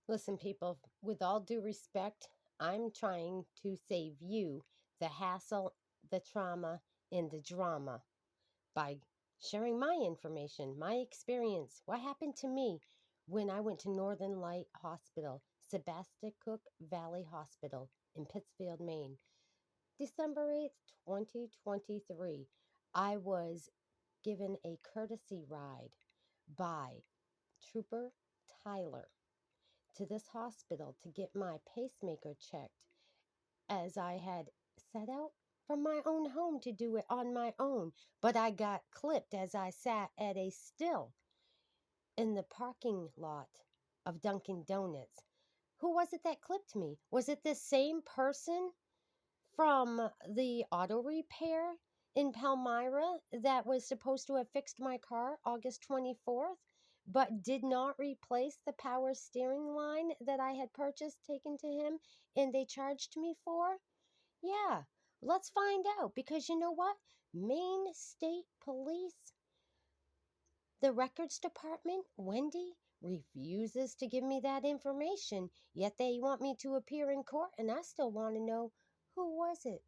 Listen, people, with all due respect, I'm trying to save you the hassle, the trauma, and the drama by sharing my information, my experience, what happened to me when I went to Northern Light Hospital, Sebasticook Valley Hospital in Pittsfield, Maine. December 8th, 2023. I was given a courtesy ride by Trooper Tyler to this hospital to get my pacemaker checked, as I had set out from my own home to do it on my own. But I got clipped as I sat at a still in the parking lot of Dunkin' Donuts. Who was it that clipped me? Was it the same person from the auto repair in Palmyra that was supposed to have fixed my car August 24th, but did not replace the power steering line that I had purchased, taken to him, and they charged me for? Yeah, let's find out, because you know what? Maine State Police, the records department, Wendy, refuses to give me that information, yet they want me to appear in court, and I still want to know, who was it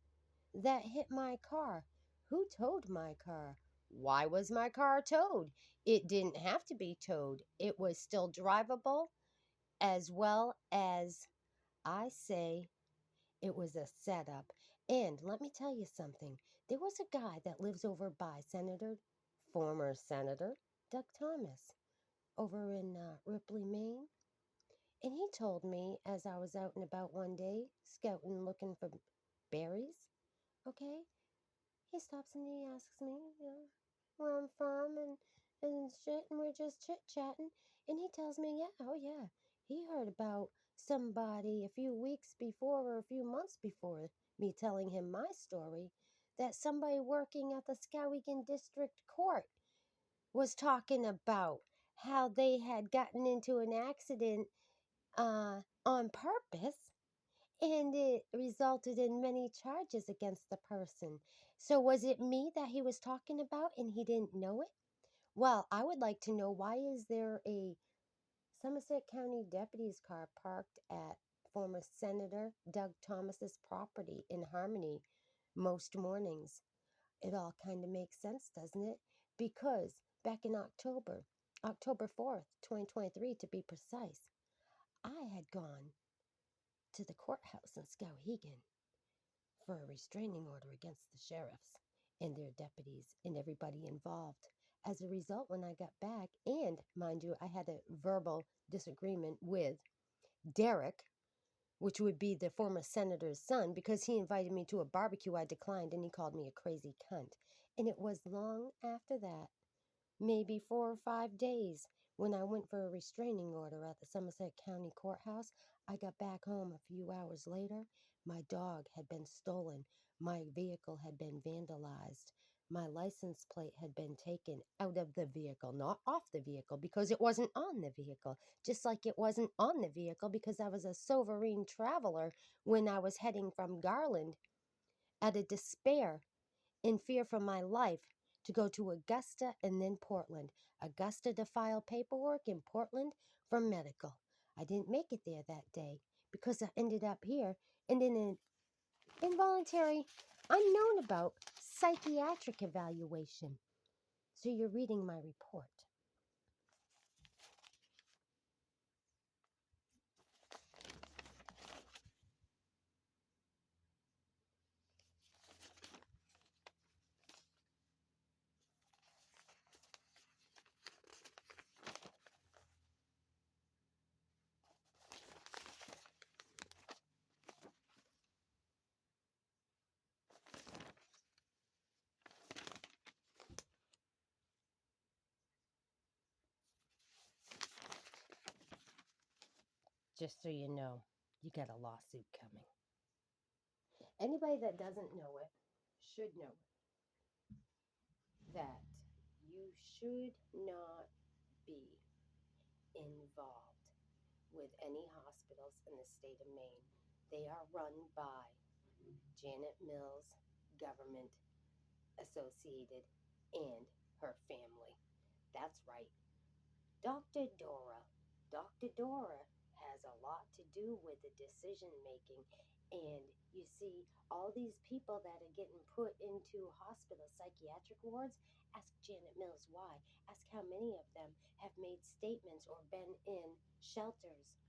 that hit my car? Who towed my car? Why was my car towed? It didn't have to be towed. It was still drivable, as well as, I say, it was a setup. And let me tell you something. There was a guy that lives over by former Senator Doug Thomas, over in Ripley, Maine. And he told me, as I was out and about one day, scouting, looking for berries, okay? He stops and he asks me, where I'm from and shit, and we're just chit-chatting. And he tells me, yeah, oh yeah, he heard about somebody a few weeks before or a few months before me telling him my story, that somebody working at the Skowhegan District Court was talking about how they had gotten into an accident on purpose, and it resulted in many charges against the person. So was it me that he was talking about and he didn't know it? Well, I would like to know, why is there a Somerset County deputy's car parked at former Senator Doug Thomas's property in Harmony most mornings? It all kind of makes sense, doesn't it? Because back in October 4th, 2023 to be precise, I had gone to the courthouse in Skowhegan for a restraining order against the sheriffs and their deputies and everybody involved. As a result, when I got back, and mind you, I had a verbal disagreement with Derek, which would be the former senator's son, because he invited me to a barbecue. I declined, and he called me a crazy cunt. And it was long after that, maybe 4 or 5 days, when I went for a restraining order at the Somerset County Courthouse. I got back home a few hours later. My dog had been stolen. My vehicle had been vandalized. My license plate had been taken out of the vehicle, not off the vehicle, because it wasn't on the vehicle. Just like it wasn't on the vehicle because I was a sovereign traveler when I was heading from Garland out of despair, in fear for my life, to go to Augusta and then Portland. Augusta to file paperwork, in Portland for medical. I didn't make it there that day because I ended up here and in an involuntary, unknown about psychiatric evaluation. So you're reading my report. Just so you know, you got a lawsuit coming. Anybody that doesn't know it should know that you should not be involved with any hospitals in the state of Maine. They are run by Janet Mills, government associated, and her family. That's right. Dr. Dora. Dr. Dora has a lot to do with the decision making. And you see, all these people that are getting put into hospital psychiatric wards, ask Janet Mills why. Ask how many of them have made statements or been in shelters,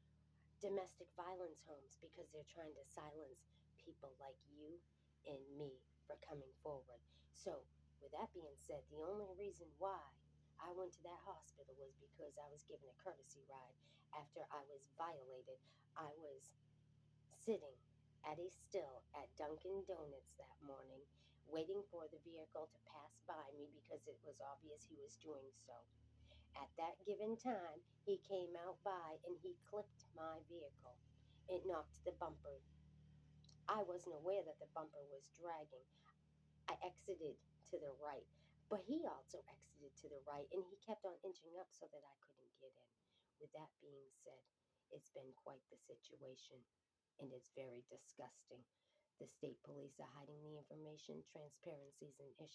domestic violence homes, because they're trying to silence people like you and me for coming forward. So, with that being said, the only reason why I went to that hospital was because I was given a courtesy ride after I was violated. I was sitting at a still at Dunkin' Donuts that morning, waiting for the vehicle to pass by me because it was obvious he was doing so. At that given time, he came out by and he clipped my vehicle. It knocked the bumper. I wasn't aware that the bumper was dragging. I exited to the right, but he also exited to the right and he kept on inching up so that I couldn't get in. With that being said, it's been quite the situation and it's very disgusting. The state police are hiding the information. Transparency is an issue.